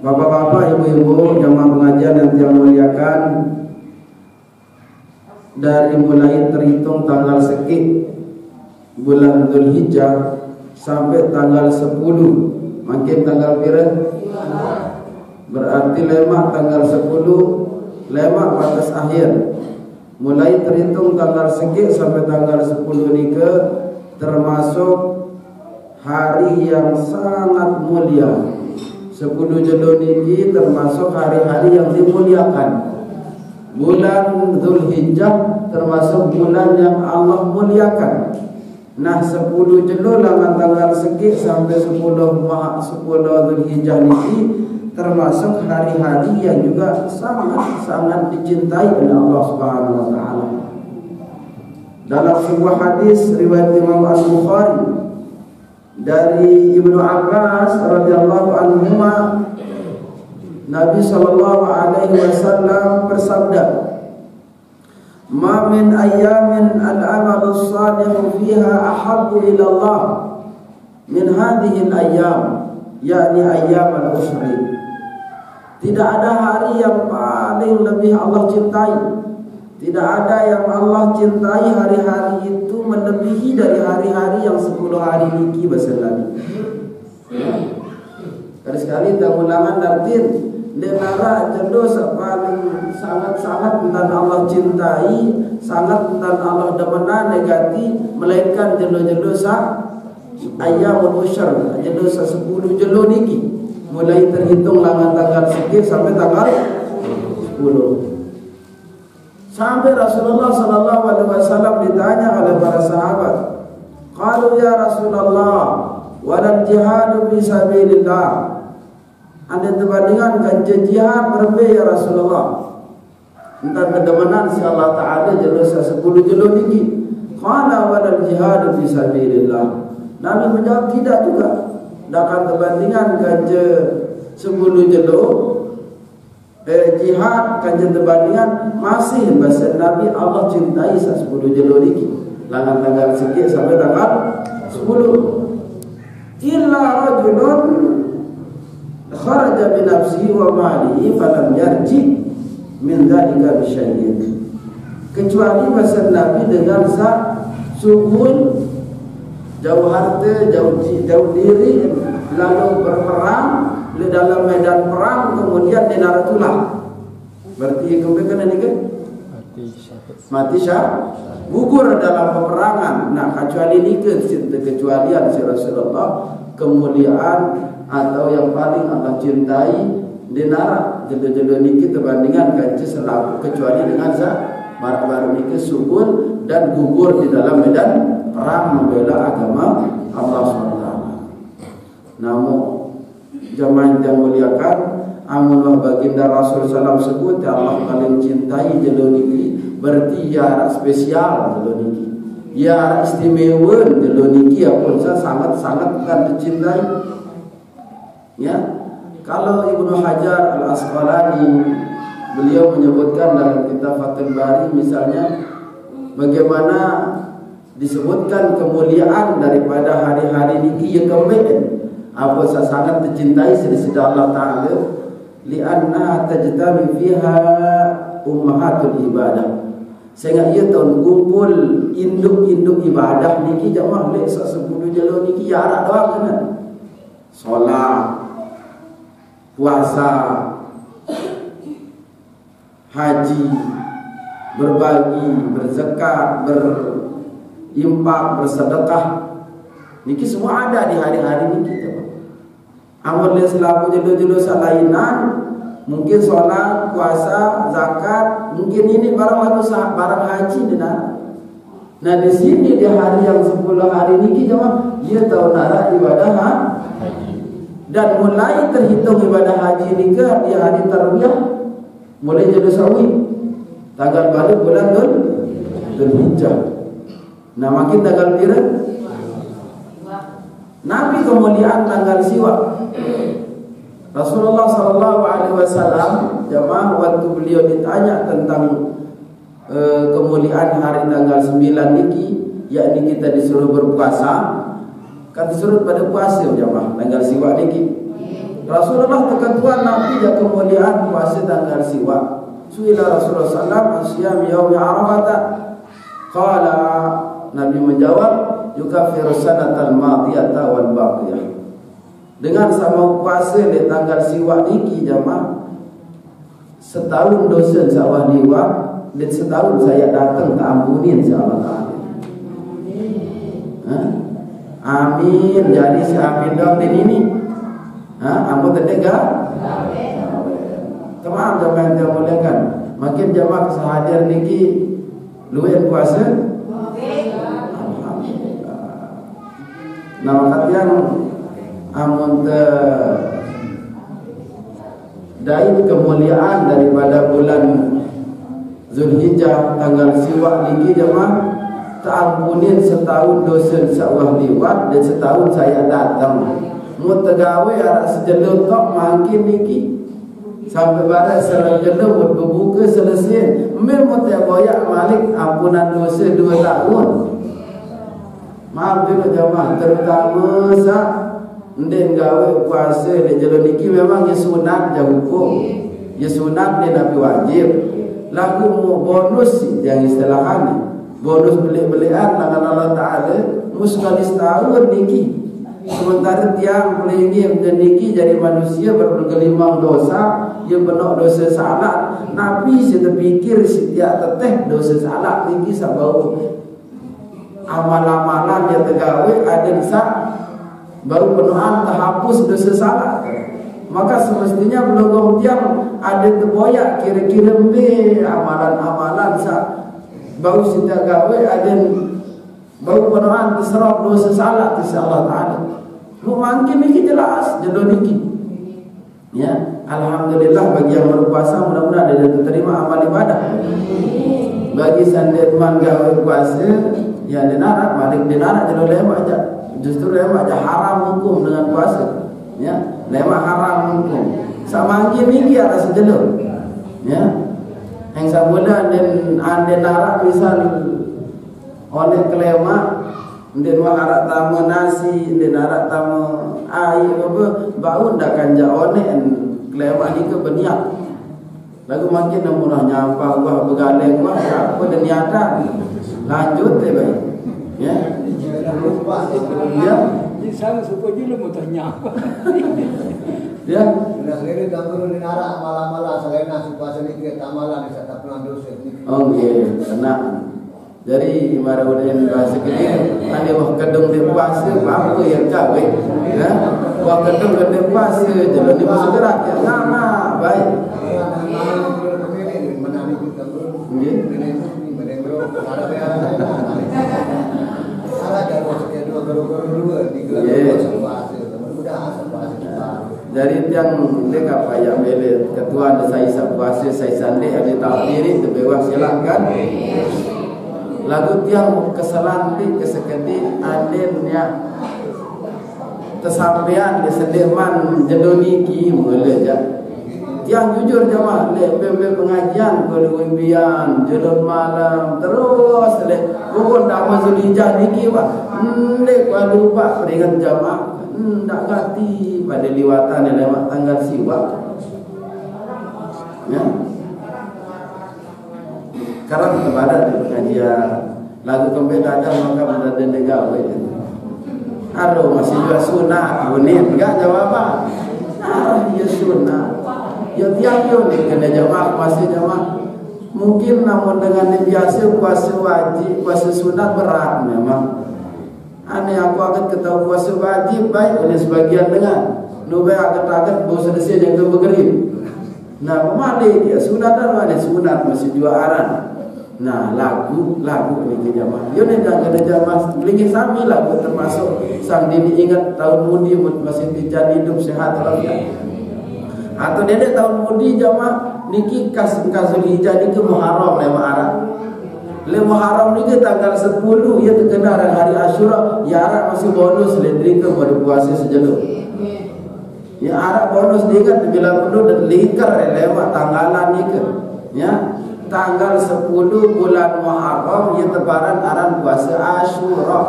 Bapak-bapak, ibu-ibu, jamaah pengajian yang saya muliakan, dari mulai terhitung tanggal sekik bulan Dzulhijjah sampai tanggal 10, makin tanggal pira? Berarti lemak tanggal 10, lemak batas akhir. Mulai terhitung tanggal sekik sampai tanggal 10 ni ke termasuk hari yang sangat mulia. 10 Jelo niki termasuk hari-hari yang dimuliakan. Bulan Dzulhijjah termasuk bulan yang Allah muliakan. Nah, 10 Jelo lawan tanggal sekik sampai 10 Dzulhijjah niki termasuk hari-hari yang juga sangat-sangat dicintai oleh Allah Subhanahu wa taala. Dalam sebuah hadis riwayat Imam Al-Bukhari dari Ibnu Abbas radhiyallahu anhuma, Nabi sallallahu alaihi wasallam bersabda, "Ma min ayyamin al-amalu salihu fiha ahabbu ila Allah min hadhihi al-ayyam, yakni ayyam al-usri." Tidak ada hari yang paling lebih Allah cintai. Tidak ada yang Allah cintai hari-hari itu melebihi dari hari-hari yang 10 hari niki basalan. Sekali ulangan dartin denara jelo paling sangat-sangat tentang Allah cintai, sangat tentang Allah demenan negatif, melainkan jelo-jelo sa ayyamul ushr, jelo sa 10 jelo niki. Mulai terhitung langan tanggal sekik sampai tanggal 10. Sampai Rasulullah sallallahu alaihi wasallam ditanya oleh para sahabat, "Qalu ya Rasulullah, walal jihadu fi sabilillah." Anda terbandingan kan jihad berbe ya Rasulullah. Entah kedemenan si Allah Taala jelas 10 jelo niki. Qala walal jihadu fi sabilillah. Nabi menjawab tidak juga. Dakan terbandingan kan 10 jelo jihad kanjeng terbandingan masih bahasa Nabi Allah cintai 10 jelo niki langan tanggal sekik sampai tanggal 10. Illa rajulun kharaja bi nafsihi wa malihi falam yarji min dzalika bi syai'in, kecuali bahasa Nabi dengan sukun jauh harta, jauh diri, lalu berperang di dalam medan perang, kemudian dinaratulah. Berarti kemudian ini kan mati syahid, gugur dalam peperangan. Nah, kecuali ini kecualian si Rasulullah, kemuliaan atau yang paling Allah cintai dinara jelo-jelo niki terbandingan kanci selaku, kecuali dengan baru niki subur dan gugur di dalam medan perang membela agama Allah SWT. Namun jamaah yang muliakan, amunlah baginda Rasul sallallahu sebut Allah paling cintai jelo niki, berarti ya spesial jelo niki, ya istimewa jelo niki, pun sangat-sangat akan dicintai. Ya, kalau Ibnu Hajar Al-Asqalani beliau menyebutkan dalam kitab Fathul Bari misalnya, bagaimana disebutkan kemuliaan daripada hari-hari niki yang kemudian apa sangat dicintai sida Allah Ta'ala, li'anna tajtami fiha ummahatul ibadah, sehingga ia tahun kumpul induk-induk ibadah niki jamaah lek 10 jelo niki ya arak doang kan, solat, puasa, haji, berbagi, berzakat, berinfak, bersedekah, niki semua ada di hari-hari niki. Amal yang selaku jelo-jelo salainan, mungkin solat, puasa, zakat, mungkin ini barang haji dan. Nah di sini di hari yang 10 hari niki jemaah, dia tahu nara ibadah haji. Dan mulai terhitung ibadah haji ini ke di hari tarwiyah, mulai jadi sawi tanggal balik bulan Dzulhijjah. Nah makin tanggal berapa? Nabi kemuliaan tanggal siwa. Rasulullah sallallahu alaihi wasallam jamaah waktu beliau ditanya tentang kemuliaan hari tanggal 9 niki, yakni kita disuruh berpuasa, kan disuruh pada puasa jamaah tanggal siwa niki. Rasulullah ketentuan Nabi ya kemuliaan puasa tanggal Siwak. Suila Rasulullah sallallahu alaihi wasallam yaum Arafah. Qala, Nabi menjawab, yukaffiru sanatal madiyata wal baqiyah. Dengan sama puasa di tanggal Siwak niki jamaah, setahun dosa insya-Allah liwat dan setahun saya datang tak ampuni insya-Allah taala. Amin. Jadi si amin dong ini. Ampun terdengar? Kemana jamaah yang muliakan? Makin jamaah sehadir niki luwih puasa. Alhamdulillah. Nah, kalian amun dai kemuliaan daripada bulan Zulhijjah tanggal Siwak niki jemaah ta'ampunin setahun dosa insyaallah liwat dan setahun saya datang mu tegawe arek sejeluk tok makin niki sampai barat salat jeluk berbuka selesai mil mu teh boyak malik ampunan dosa 2 tahun. Maaf juga jemaah terutama sa ndek gawe puasa di jalan niki memang ya sunat jah hukum. Ya sunat dia Nabi wajib. Lagu mu bonus yang istilahannya. Bonus beli-belian dengan Allah Taala muskali setahun niki. Sementara tiang pelingin dan niki jadi manusia bergelimang dosa, dia penuh dosa salah. Nabi saya terpikir setiap teteh dosa salah niki sabau amal-amalan dia tegawe ada sak baru penuhan terhapus dosa salah. Maka semestinya belum tiang ada terboyak kira-kira amalan-amalan sak bau setiap gawe ada bau penuhan terserap dosa salah insya-Allah taala. Lu makin niki jelas jodoh niki. Ya, alhamdulillah bagi yang berpuasa mudah-mudahan ada diterima amal ibadah. Bagi sandeman gawe puasa ya dinarak balik dinarak jodoh lemak aja. Justru lemak aja haram hukum dengan puasa. Ya, lemak haram hukum. Sama niki ada sejelur. Ya. Yang sabuna dan ande narak misal oleh kelema den arak tamu nasi den arak tamu air apa bau ndak kanja one kelema ni ke beniak lagu makin namunah nyampah gua begaleng gua apa dan niatan lanjut deh baik ya ya di sana supaya lu mau tanya ya nah ini ganggu di narak malam-malam selain nasi puasa ni kita amalan di saat pulang dosa ni oke enak dari ibarat udah bahasa kecil ada wah kedung di puasa apa yang cawe ya wah kedung di puasa jalan di bergerak ya nama baik dari tiang mereka payah beli ketua ada saya puasa saya sandi ada tahu diri terbebas silakan lagu tiang keselantik kesekedi adennya tersampaian di sediman jedoniki boleh aja tiang jujur jamaah le pengajian kalau wimpian jedon malam terus le pukul dak masuk Zulhijjah niki pak le kalau lupa peringat jamaah ndak ganti pada liwatan lewat tanggal Siwak ya karena kepada di pengajian lagu kembali ada maka pada dendegawe aduh masih juga sunat bunit enggak jawaban ya sunat ya tiap yo nih kena jamaah masih jamaah mungkin namun dengan biasa puasa wajib puasa sunat berat memang aneh aku akan ketahui puasa wajib baik oleh sebagian dengan nubai agak-agak bau selesai yang kebegerin nah pemali dia sunat dan mana sunat masih juaran nah lagu ini jamaah yo nih dah kena jamaah beli sami lagu termasuk sang dini ingat tahun mudi masih dijadi hidup sehat walafiat atau dedek tahun mudi jamaah niki Zulhijjah niki Muharram lema Arab le Muharram niki tanggal 10 ia terkena hari Asyura ya Arab masih bonus lendri ke berpuasa sejelur ya Arab bonus diingat bila perlu dan lingkar lewat tanggalan niki ya tanggal 10 bulan Muharram ia tebaran aran puasa Asyura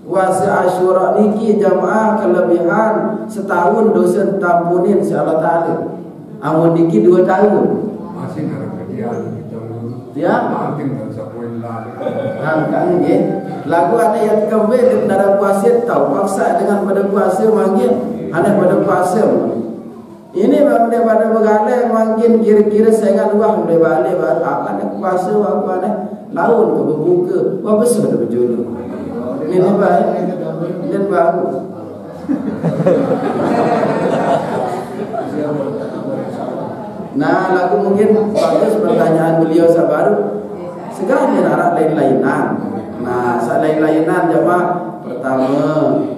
Puasa Asyura niki jamaah kelebihan setahun dosa tampunin si Allah Ta'ala. Amun niki 2 tahun. Masih ada kerjaan kita dulu. Ya. Mungkin tak sapuin lah. Kan nggih. Lagu ada yang kembali dari puasa tahu paksa dengan pada puasa manggil aneh pada puasa. Ini benda pada begale makin kira-kira saya kan wah boleh balik apa nak puasa apa nak laun ke berbuka. Wah besar dah berjodoh. Ini baik dan bagus. Nah, lagu mungkin bagus pertanyaan beliau sabar. Segala arah lain-lainan. Nah, lain-lainan jemaah pertama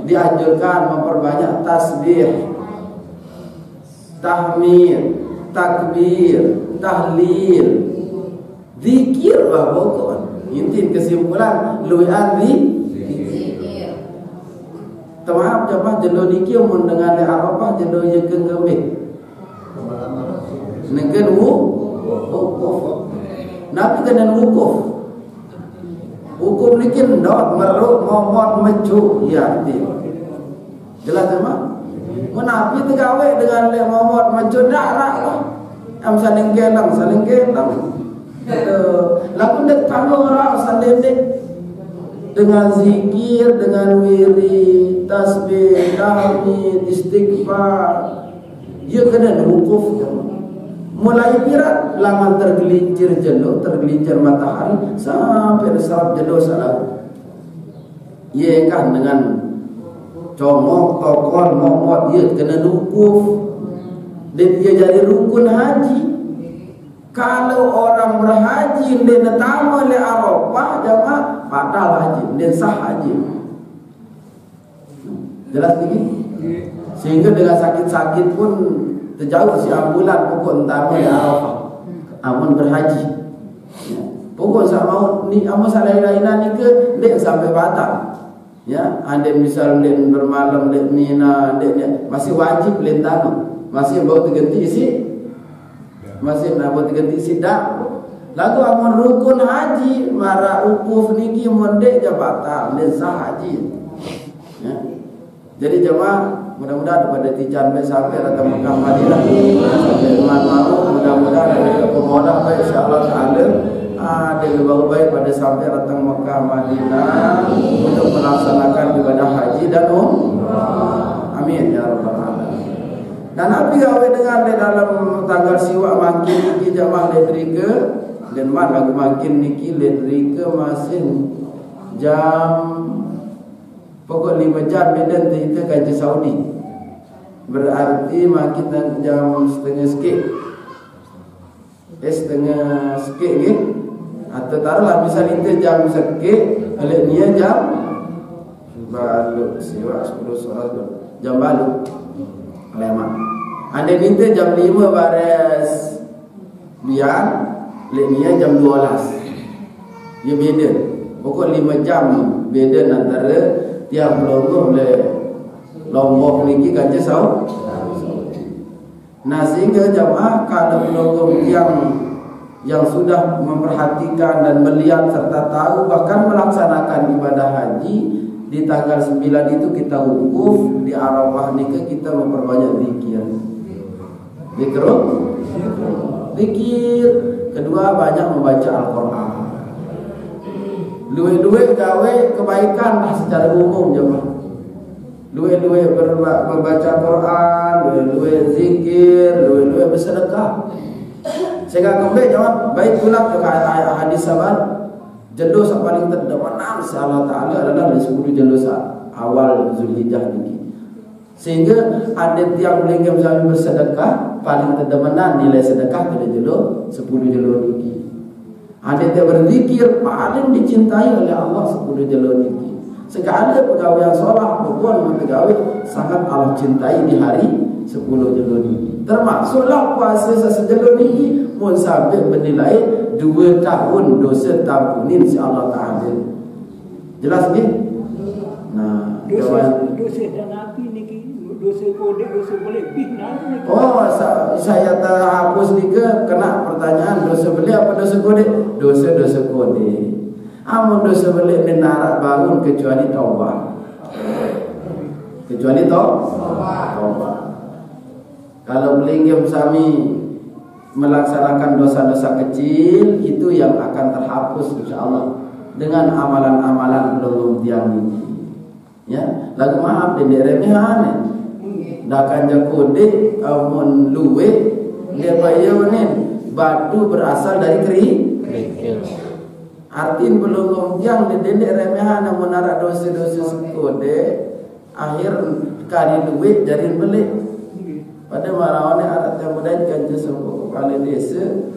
dianjurkan memperbanyak tasbih, tahmid, takbir, tahlil, zikir wa pokok. Inti kesimpulan luian zikir. Maaf jemaah jelo dikir mun dengan Arafah jelo ye kengembe. Negen wukuf. Nabi kena wukuf. Hukum niki ndok meruk momot mecu ya itu. Jelas jemaah? Menapi tegawe dengan le momot mecu dak lah. Am saling gelang. Lalu dek tanggung orang salendek dengan zikir, dengan wirid, tasbih, tahmid, istighfar. Ia kena wukuf. Mulai pirat laman tergelincir matahari sampai serap jelo salah. Ia kan dengan comok, tokon, momot ia kena wukuf. Dan dia jadi rukun haji. Kalau orang berhaji dia tamu oleh Arafah jemaah batal haji, dia sah haji. Jelas lagi? Sehingga dengan sakit-sakit pun terjauh si ambulan pokok entah oleh Arafah. Amun berhaji. Pokok sama ni amun lain-lainan ni ke dia sampai batal. Ya, ada misal dia bermalam dia Mina, dia masih wajib lentang. Masih bau terganti isi. Masih nak buat ganti sidak. Lagu amun rukun haji mara ukuf niki mondek jabatan dan sah haji. Ya. Jadi jemaah mudah-mudahan pada tijan sampai datang Mekah Madinah. Iman mau mudah-mudahan ada pemohon baik insyaallah taala ada lebih baik pada sampai datang Mekah Madinah untuk melaksanakan ibadah haji dan umrah. Amin ya rabbal alamin. Dan Nabi gawe dengan dalam tanggal siwak makin niki jamaah ledrike dan mat lagu makin niki ledrike masih jam pokok 5 jam beda kita kaji Saudi. Berarti makin jam setengah sikit. Setengah sikit ke? Atau taruhlah misal itu jam sikit, oleh dia jam balu siwak 10 soal jam balu. Lemah. Anda minta jam 5 baris biar lenia jam 12. Ia beda. Pokok 5 jam beda antara tiap Lombok le Lombok niki kaca Saudi. Nah sehingga jamaah kalau Lombok yang sudah memperhatikan dan melihat serta tahu bahkan melaksanakan ibadah haji di tanggal 9 itu kita wukuf, di Arafah nikah kita memperbanyak zikir. Zikir. Kedua banyak membaca Al-Qur'an. Dua-dua gawe kebaikan lah secara umum jemaah. Dua-dua membaca Quran, dua-dua zikir, dua-dua bersedekah. Sehingga kembali jemaah baik pula ke hadis sahabat. Jelos yang paling terdemenan si Allah Ta'ala adalah di 10 jelos awal Zulhijjah ini. Sehingga ada tiang belengkem sambil bersedekah paling terdemenan nilai sedekah pada jelos 10 jelos ini. Ada yang berzikir paling dicintai oleh Allah 10 jelos ini. Segala pegawai yang solah maupun pegawai sangat Allah cintai di hari 10 jelos ini. Termasuklah puasa sejelos ini pun sampai bernilai 2 tahun dosa tampunin si Allah Ta'ala. Jelas ni? Nah, dosa dan api niki, dosa kode, dosa boleh bina. Oh, saya terhapus ni ke kena pertanyaan dosa boleh apa dosa kode? Dosa kode. Amun dosa boleh menarak bangun kecuali taubat. kecuali taubat. Kalau belinggim sami melaksanakan dosa-dosa kecil, itu yang akan terhapus insyaallah dengan amalan-amalan belum tiang ini. Ya, lagu maaf dendek remehan. Dakan jakode amun luwe dia bayonin batu berasal dari kerikil. Artin belum yang dendek remehan amun ara dosa-dosa sekode akhir kali luwe jadi beli. Pada marawane arat yang mudah kan semua kali desa.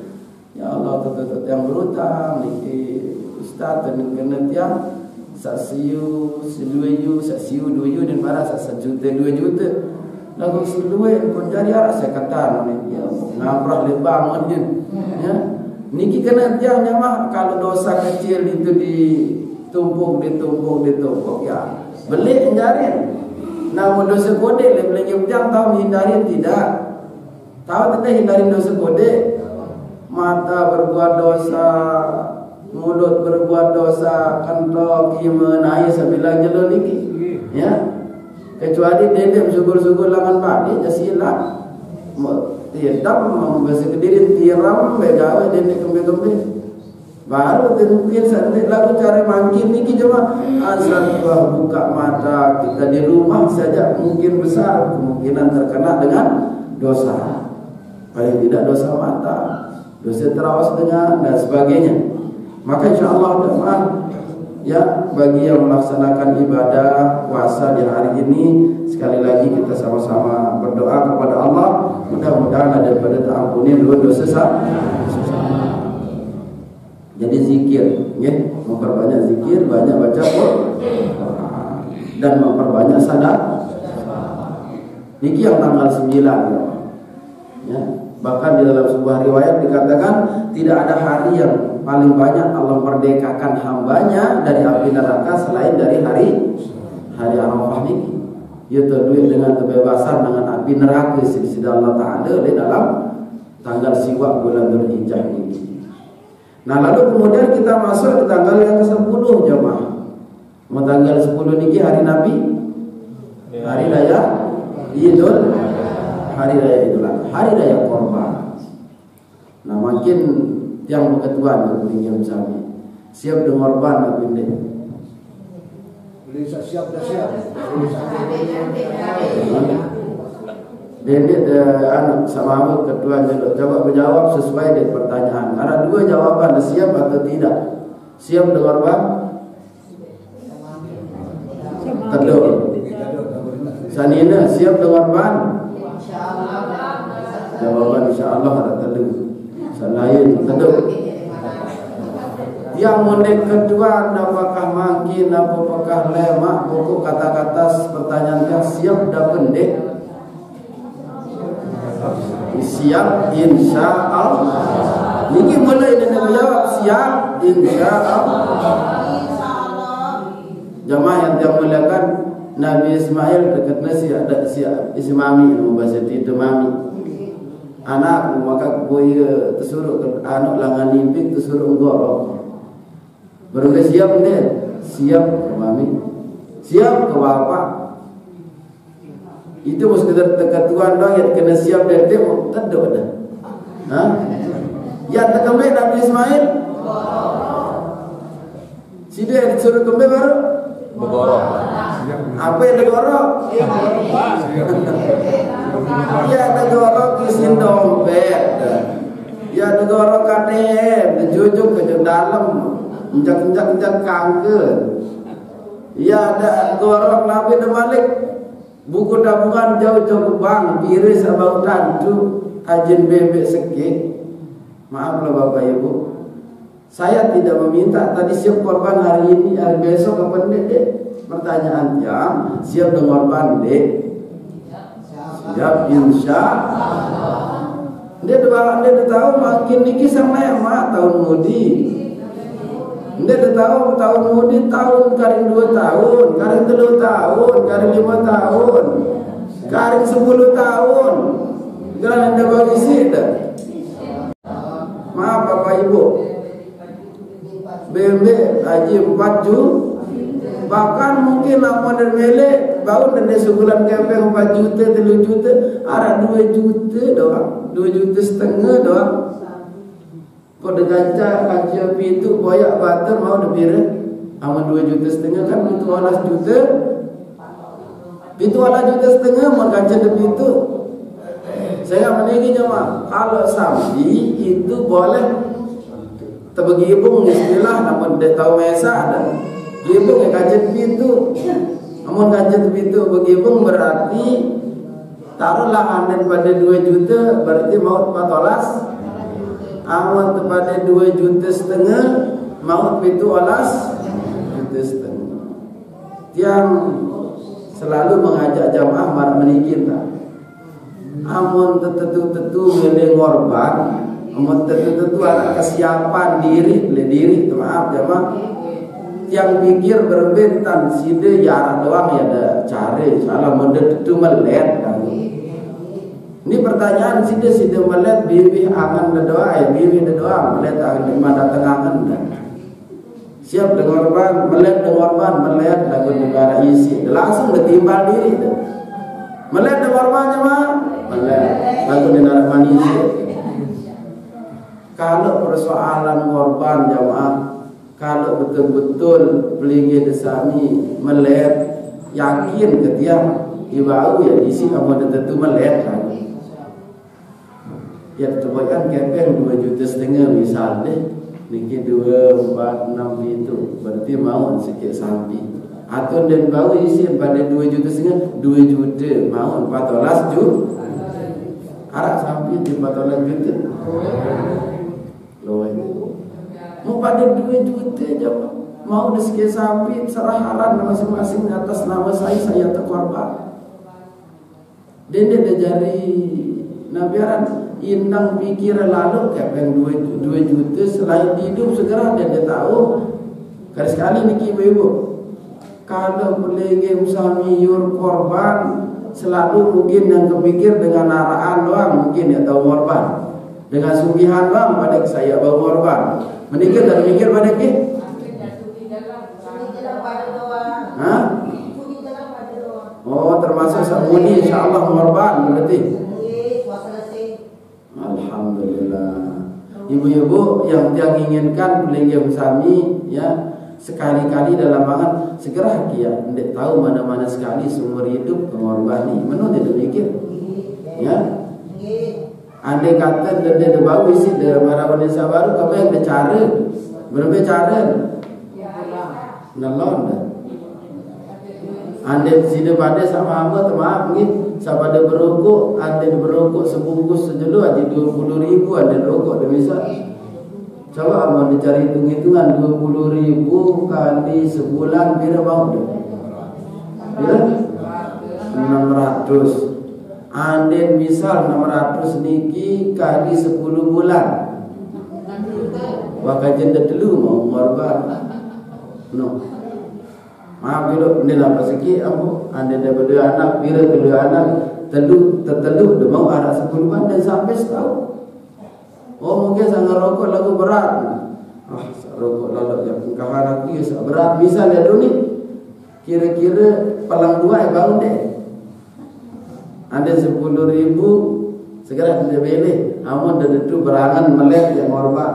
Ya Allah tetap yang berutang niki ustaz dan kena tiang sasiu seduyu sasiu duyu dan marah sejuta 2 juta. Lagu seduwe pun jadi arah saya kata ni ya ngabrah lebang anjeun. Ya. Niki kena tiang mah kalau dosa kecil itu ditumpuk ya. Beli enjarin. Namun dosa kode lebih tiang tahu hindari tidak. Tahu tidak hindari dosa kode. Mata berbuat dosa, mulut berbuat dosa, kentok menai sebilang jelo niki. Ya. Kecuali dedem syukur-syukur laman padi jasila. Tidak membahas kedirin tiram begawe dedem kembe-kembe. Baru mungkin santai lagu cara mangkin niki cuma asal buka mata kita di rumah saja mungkin besar kemungkinan terkena dengan dosa. Paling tidak dosa mata, dosa terawas dengan dan sebagainya. Maka insyaallah teman ya bagi yang melaksanakan ibadah puasa di hari ini sekali lagi kita sama-sama berdoa kepada Allah mudah-mudahan daripada terampuni dosa dosa. Jadi zikir, ya, memperbanyak zikir, banyak baca Quran dan memperbanyak sadar. Niki yang tanggal 9 ya. Bahkan di dalam sebuah riwayat dikatakan tidak ada hari yang paling banyak Allah merdekakan hambanya dari api neraka selain dari hari Arafah niki. Yaitu duit dengan kebebasan dengan api neraka sisi Allah Taala di dalam tanggal siwak bulan Dzulhijjah ini. Nah lalu kemudian kita masuk ke tanggal yang ke-10 jemaah. Mau tanggal 10 niki hari Nabi, hari raya Idul, hari raya Idul Adha, hari raya Korban. Nah makin yang berketuan yang sami siap dengan korban Nabi ini. Beli siap dah siap. Dede anak sama ketua coba menjawab sesuai dengan pertanyaan. Ada 2 jawaban, siap atau tidak. Siap dengan korban? Teduh. Sanina siap dengan korban? Jawaban insyaallah ada teduh. Selain teduh. Yang mendek kedua apakah makin apakah lemak pokok kata-kata pertanyaannya siap dah pendek. Siap insyaallah. Niki mulai dengan jawab siap insyaallah. Jamaah yang dimuliakan Nabi Ismail dekatnya si Ismami membahas itu mami. Anak maka boya tersuruh ke anak langan limpik tersuruh gorok. Baru ke siap ni, siap ke mami, siap ke bapak. Itu mesti ketuan dong yang kena siap dan temu teduh dah. Ha? Ya terkembali Nabi Ismail. Sida disuruh kembali baru bergorok. Apa yang digorok? Ya digorok isin dompet. Ya digorok KTM, dijujuk ke dalam, injak kanker. Ya ada gorok Nabi Malik. Buku tabungan jauh-jauh ke bank, piris abang tantu, ajin bebek sekik. Maaflah Bapak Ibu, saya tidak meminta tadi siap korban hari ini, hari besok kapan dek? Pertanyaan jam, siap dengan korban dek? Siap insyaallah. Dia tahu makin niki sama mak tahun mudi. Dia tahu tahun mudi tahun karing 2 tahun, karing 3 tahun, karing 5 tahun, karing 10 tahun. Jangan anda bagi sida. Maaf Bapak Ibu, BMB haji 4 juta, bahkan mungkin lamun dan melek Bau dan sebulan kepeng 4 juta, 3 juta, arah 2 juta doang, 2 juta setengah doang. Kau kaca pintu boyak bater mau debira, aman 2 juta setengah kan pintu alas juta, pintu alas juta setengah mau kaca de pintu. Saya menegi jemaah, kalau sambil itu boleh terbegibung istilah, namun dia tahu mesa ada gibung ya kaca pintu. Namun kaca pintu begibung berarti taruhlah anden pada 2 juta berarti maut 14. Amun kepada 2 juta setengah maut pintu alas juta setengah. Yang selalu mengajak jamaah marah menikir tak. Amun tentu milih korban, amun tentu ada kesiapan diri, maaf jamaah. Yang pikir berbentan side ya doang ya ada cari salah mode itu melet kan. Ini pertanyaan side melet bibi angan doa bibi doa melet angan di mana tengah kan. Siap dengan korban melet lagu negara isi langsung ditimbal diri dah. Melet dengan korbannya mah melet lagu negara manusia. Kalau persoalan korban jamaah, kalau betul-betul pelingi desami melet yakin ketiak ibau ya isi kamu tentu melet kan. Ya terbayang kepeng 2 juta setengah misal deh. Niki 2, 4, 6 itu berarti mau sikit sapi. Atau dan bau isi pada 2 juta setengah 2 juta mau 14 juta. Arak sapi di 14 juta. Loh mau pada 2 juta aja mau sikit sapi seraharan masing-masing atas nama saya terkorban. Dan dia jari nabiaran indang pikir lalu kepeng 2 juta selain hidup segera dia tahu. Sekali niki ibu kalau pelengge usami yur korban selalu mungkin yang kepikir dengan araan doang mungkin ya tahu korban dengan sugihan doang pada saya bawa korban menikir dan mikir pada ke oh termasuk sabuni insyaallah korban berarti. Alhamdulillah. Ibu-ibu yang inginkan pelengge usami ya sekali-kali dalam banget segera ya tidak tahu mana-mana sekali seumur hidup mengorbani menurut tidak mikir ya andai kata dia bau isi dia marah desa baru kamu yang bicara berbicara nalon andai sini pada sama apa maaf gitu sama ada berokok andai berokok sebungkus sejelu aja 20.000 andai rokok dia bisa. Coba mau dicari hitung-hitungan 20.000 kali sebulan bila mau deh? Bila? 600. Anden misal 600 niki kali 10 bulan. Wah jenda dulu mau ngorban. No. Maaf bila ini apa segi ambo anden ada berdua anak bila kedua anak telu dia mau arah 10 bulan dan sampai setahun. Oh mungkin sangat rokok lagu berat. Rokok lalu yang kawan aku ya berat bisa lihat dulu nih. Kira-kira palang 2 yang bangun deh. Ada 10.000 segera dia beli. Amun dan itu berangan melek yang korban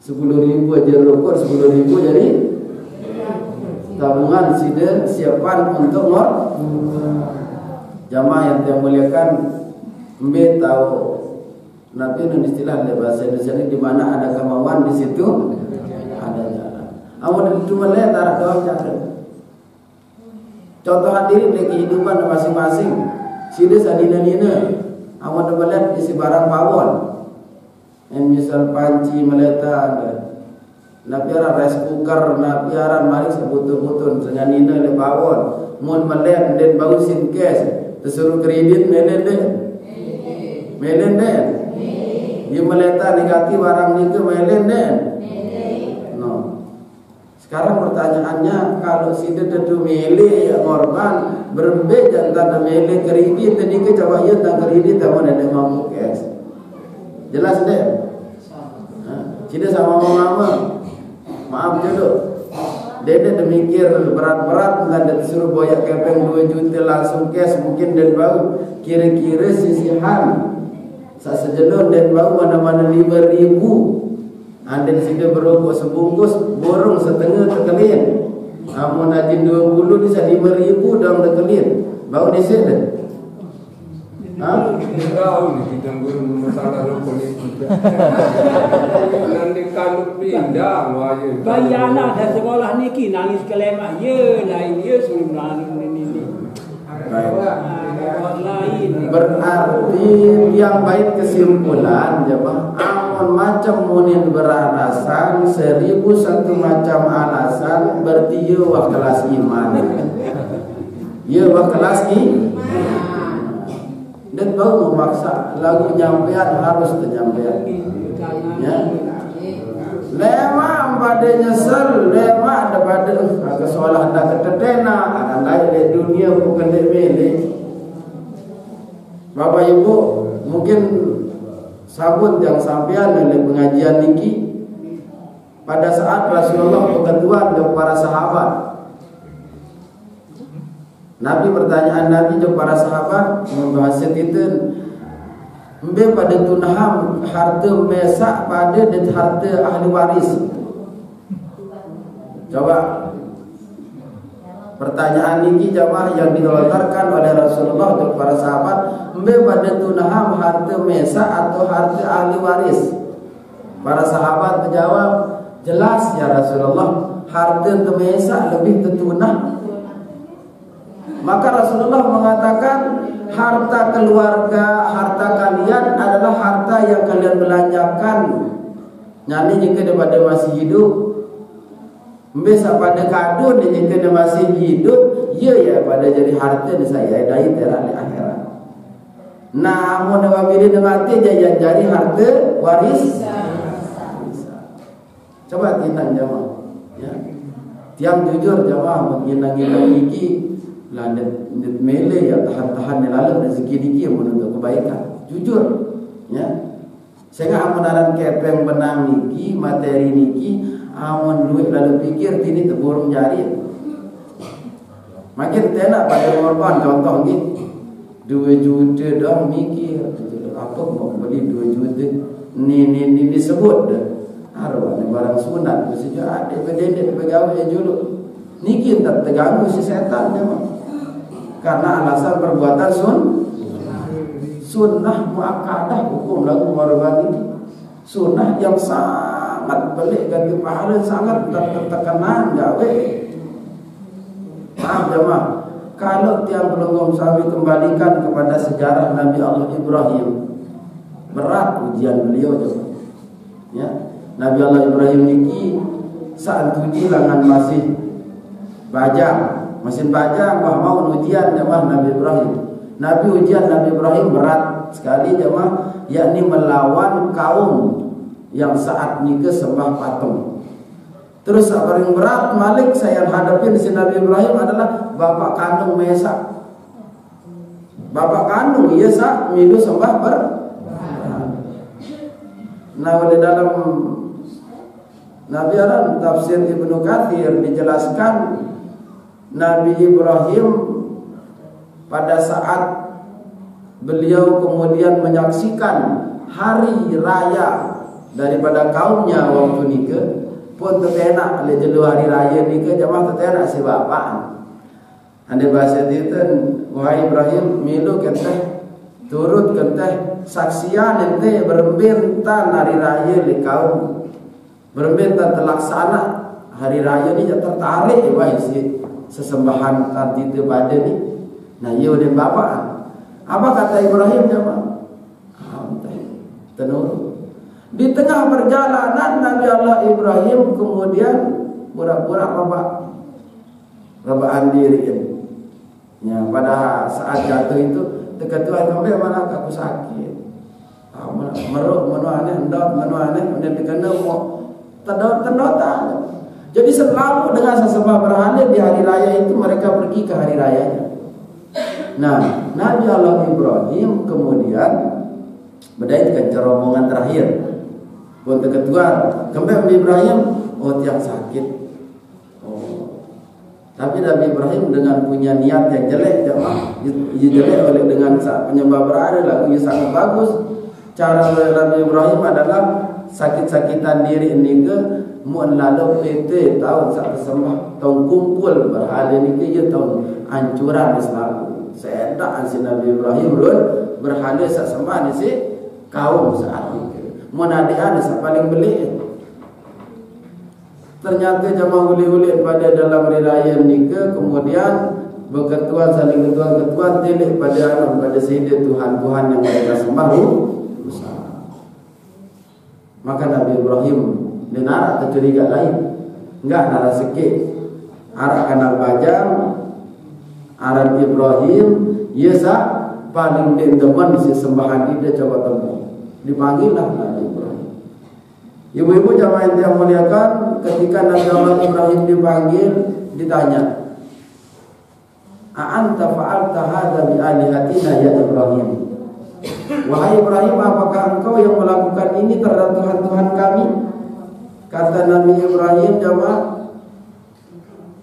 10.000 aja rokok 10.000 jadi tabungan sida siapan untuk jamaah yang dimuliakan mbe tahu. Nabi itu istilah bahasa Indonesia ini di mana ada kemauan di situ ada jalan. Amun itu melihat arah doang cara. Contoh hadirin dari kehidupan masing-masing. Sini sadina-dina. Amun melihat isi barang pawon. Yang misal panci meleta ada. Nabiara rice cooker, nabiara mari sebutun-butun dengan nina le pawon. Mun melihat dan bau sin cash. Tersuruh kredit melen deh. Dia meleta negatif barang itu melen deh. No. Sekarang pertanyaannya kalau si tentu mele korban berbeda antara mele kredit tadi ke coba ya tentang kredit sama ada mampu cash. Jelas deh. Tidak sama mama. Maaf dulu. Dede demikir berat-berat dan disuruh boyak kepeng 2 juta langsung cash mungkin dan bau kira-kira sisihan sasejenon dan bau mana-mana 5.000 anden sida berokok sebungkus borong setengah tekelin amun ajin 20 bisa 5.000 dalam tekelin bau di sini. Tahu nih kita guru masalah rokok itu. Nanti kalau pindah wajib. Bayana ada sekolah niki nangis kelemah. Ye lain ye suruh nangis ini. Lain. Berarti yang baik kesimpulan jemaah amun macam munin beralasan 1001 macam alasan berarti ye wah kelas iman. Ye wah kelas iman. Dan baru memaksa lagu nyampean harus kenyampean. Ya. Lema pada nyesel, lema ada pada ke sekolah dah ketetena, ada lain di dunia bukan di mele. Bapak Ibu mungkin sabun yang sampean oleh pengajian niki pada saat Rasulullah berketuan dengan para sahabat. Nabi pertanyaan Nabi ke para sahabat membahas itu mbe pada tunaham harta mesak pada dan harta ahli waris. Coba pertanyaan ini jamaah yang dilontarkan oleh Rasulullah untuk para sahabat mbe pada tunaham harta mesak atau harta ahli waris. Para sahabat menjawab jelas ya Rasulullah harta mesak lebih tetunah. Maka Rasulullah mengatakan harta keluarga, harta kalian adalah harta yang kalian belanjakan. Nyani jika daripada masih hidup, mbesa pada kado jika dia masih hidup, ya pada jadi harta di saya dari terang akhirat. Namun apabila mati jadi harta waris. Coba tinang jamaah, ya. Tiang jujur jamaah menginang gigi. Landet mele ya tahan-tahan lalu rezeki diki yang menuntut kebaikan. Jujur, ya. Sehingga amunaran kepeng benang niki, materi niki, amun duit lalu pikir tini teburung jari. Makin tenak pada korban contoh ni 2 juta dong mikir apa mau beli 2 juta ni disebut arwah ni barang sunat mesti ada bedendek pegawai julu niki tak terganggu si setan memang. Karena alasan perbuatan sunnah muakkadah hukum lagu warga ini sunnah yang sangat belik ganti pahala sangat terkenal gawe. Maaf jemaah, kalau tiang belum kami kembalikan kepada sejarah Nabi Allah Ibrahim, berat ujian beliau jemaah. Ya, Nabi Allah Ibrahim ini saat uji langan masih bajang. Mesin bajang wah mau ujian jemaah Nabi Ibrahim. Ujian Nabi Ibrahim berat sekali jemaah, yakni melawan kaum yang saat nikah sembah patung. Terus apa yang berat Malik saya hadapi di Nabi Ibrahim adalah bapak kandung Mesak. Bapak kandung Yesak milu sembah ber. Nah di dalam Nabi Aran tafsir Ibnu Katsir dijelaskan Nabi Ibrahim pada saat beliau kemudian menyaksikan hari raya daripada kaumnya waktu nikah pun tetenak oleh jelu hari raya nikah jamaah tetenak si bapak. Anda bahasa itu wahai Ibrahim milu kenteh turut kenteh saksian ente berbentan hari raya di kaum berbentan terlaksana hari raya ini tertarik wahai si sesembahan tadi itu pada ni. Nah, ia oleh bapak. Apa kata Ibrahim jemaah? Tenur. Di tengah perjalanan Nabi Allah Ibrahim kemudian pura-pura rebaan diri. Ya, pada saat jatuh itu ketua sampai mana aku sakit. Meruk menuane ndot menuane kemudian dikena mau tendot. Jadi selalu dengan sesembah berhala di hari raya itu mereka pergi ke hari rayanya. Nah, Nabi Allah Ibrahim kemudian berdaitkan rombongan terakhir. Untuk ketua, kembali Nabi Ibrahim, tiang sakit. Tapi Nabi Ibrahim dengan punya niat yang jelek, jelek oleh dengan penyembah berhala lagu yang sangat bagus. Cara Nabi Ibrahim adalah sakit-sakitan diri ini ke mun lalu PT tahun sak sembah tahun kumpul berhala ini ke ya tahun ancuran Islam. Sedak si Nabi Ibrahim run berhala sak sembah ni si kaum saat itu. Mun adian sak paling beli. Ternyata jamaah ulit-ulit pada dalam raya nikah kemudian berketuan saling ketuan tilik pada sehingga Tuhan yang mereka sembah besar. Maka Nabi Ibrahim dia narak kecuriga lain, enggak narak sikit. Arak anak bajang, arak Ibrahim, yesa paling demen si sembahan dia coba tempuh. Dipanggillah Nabi Ibrahim. Ibu-ibu jamaah yang muliakan, ketika Nabi Allah Ibrahim dipanggil, ditanya, "A'anta fa'alta hadza bi alihatina ya Ibrahim?" Wahai Ibrahim, apakah engkau yang melakukan ini terhadap Tuhan-Tuhan kami? Kata Nabi Ibrahim, jamaah,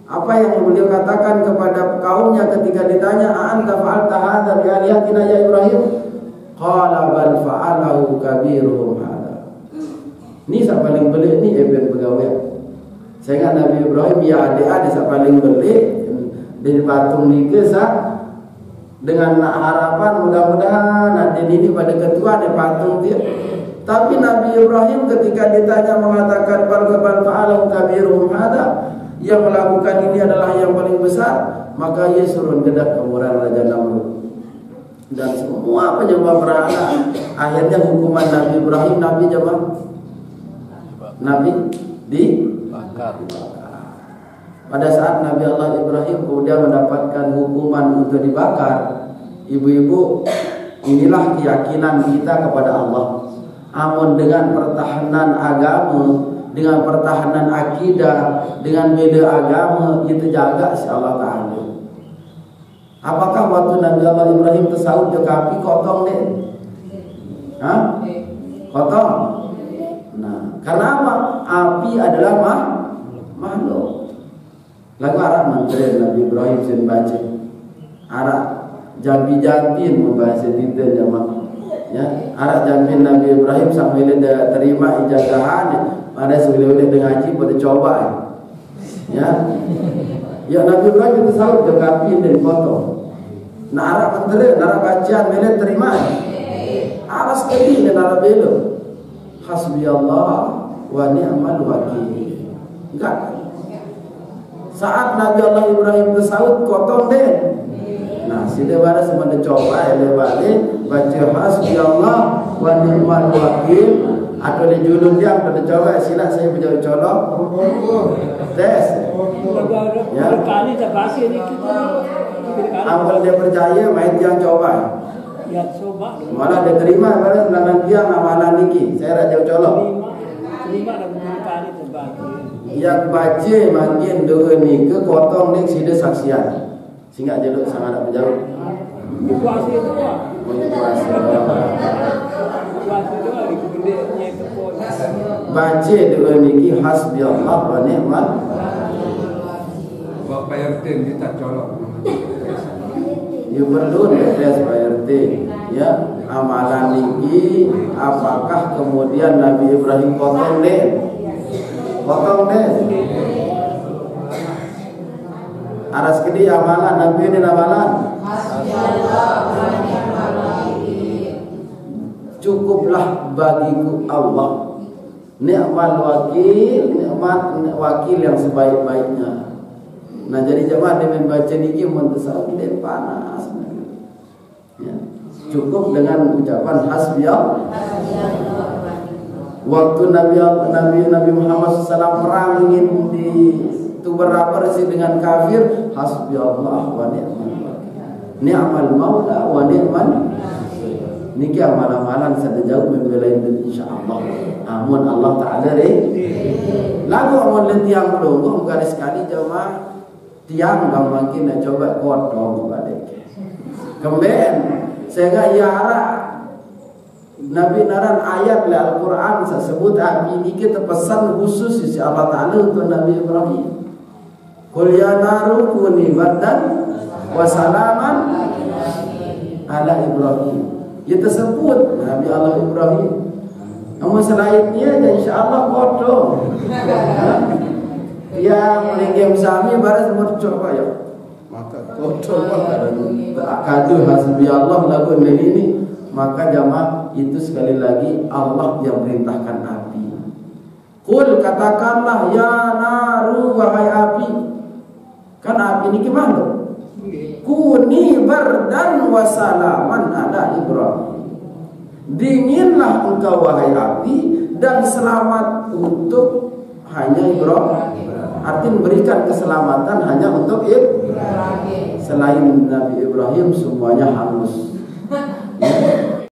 apa yang beliau katakan kepada kaumnya ketika ditanya, "A'anta fa'alta hadza bi alihatina ya Ibrahim?" Qala bal fa'alahu kabiruhum hadza. Ini sak paling beli ni eben pegawai. Saya ingat Nabi Ibrahim ya adik-adik sak paling beli dari patung ni ke sak dengan harapan mudah-mudahan ada ini pada ketua di patung dia. Tapi Nabi Ibrahim ketika ditanya mengatakan bal fa'alahu kabiruhum hadza, yang melakukan ini adalah yang paling besar, maka ia suruh gedak kemurahan Raja Namrud. Dan semua penyembah berhala akhirnya hukuman Nabi Ibrahim, Nabi dibakar. Pada saat Nabi Allah Ibrahim kemudian mendapatkan hukuman untuk dibakar, ibu-ibu, inilah keyakinan kita kepada Allah. Amun dengan pertahanan agama, dengan pertahanan akidah, dengan bela agama, itu jaga si Allah Ta'ala. Apakah waktu Nabi Allah Ibrahim tersahut ke api kotong deh? Hah? Kotong? Nah, karena apa? Api adalah makhluk. Lagu Arab menteri Nabi Ibrahim sen baca. Arab jambi-jambin membahas itu jamaah. Ya, Arab jambin Nabi Ibrahim sampai dia terima ijazahan, ada sebelum dia ngaji pada coba. Ya. Ya Nabi Ibrahim itu sahut ke api dan potong. Nah Arab menteri, Arab bacaan mele terima. Arab sekali dan Arab belo. Hasbi Allah wa ni'mal wakil. Enggak. Saat Nabi Allah Ibrahim tersahut kotong deh. Nah, si dewasa semua coba elebale baca hasbi Allah wa ni'mal wakil atau di julun dia pada coba sila saya menjawab colok. Tes. Ya. Kali tak bahasa ni kita. Amal dia percaya main yang coba. Ya coba. Malah dia terima pada selangan dia amalan niki. Saya raja colok. Terima dan kali terbagi. Yang baca makin dua ni ke potong ni sida saksian. Sehingga jaluk sangat nak berjauh. Kuasa itu ah. Kuasa. Kuasa itu ah dikebendeknya itu pun. Baca dua niki hasbi Allah wa ni'mal. Bapak RT kita colok. You perlu tes Pak RT. Ya, amalan niki apakah kemudian Nabi Ibrahim potong deh? Potong deh. Aras kedi amalan Nabi ini amalan. Cukuplah bagiku Allah. Ni'mal wakil, nikmat wakil yang sebaik-baiknya. Nah jadi jemaah dengan baca niki muntasab dan panas. Ya. Cukup dengan ucapan hasbiyallah. Waktu Nabi Muhammad SAW perang ingin itu berapa dengan kafir, hasbiyallah wa ni'mal wakil. Ni'mal maula wa ni'mal. Niki amalan-amalan sada jauh membelain insyaallah. Amun Allah Taala lagu amun letiang belum kali sekali jemaah tiang bang makin nak coba potong balik. Kemudian sehingga iara Nabi naran ayat le Al-Quran sebut api ini kita pesan khusus si Allah Taala untuk Nabi Ibrahim. Qul ya naru kuni bardan wa salaman ala Ibrahim. Dia tersebut Nabi Allah Ibrahim. Namun selainnya dan insyaallah bodoh. Ya melingkam sami baru semua coba ya. Maka bodoh kadu hasbi Allah lagu ini. Maka jamaah itu sekali lagi Allah yang perintahkan api. Qul katakanlah ya naru wahai api. Kan api ini gimana? Kuni bardan wa salaman ala Ibrahim. Dinginlah engkau wahai api dan selamat untuk hanya Ibrahim. Artinya memberikan keselamatan hanya untuk Ibrahim. Selain Nabi Ibrahim semuanya hangus.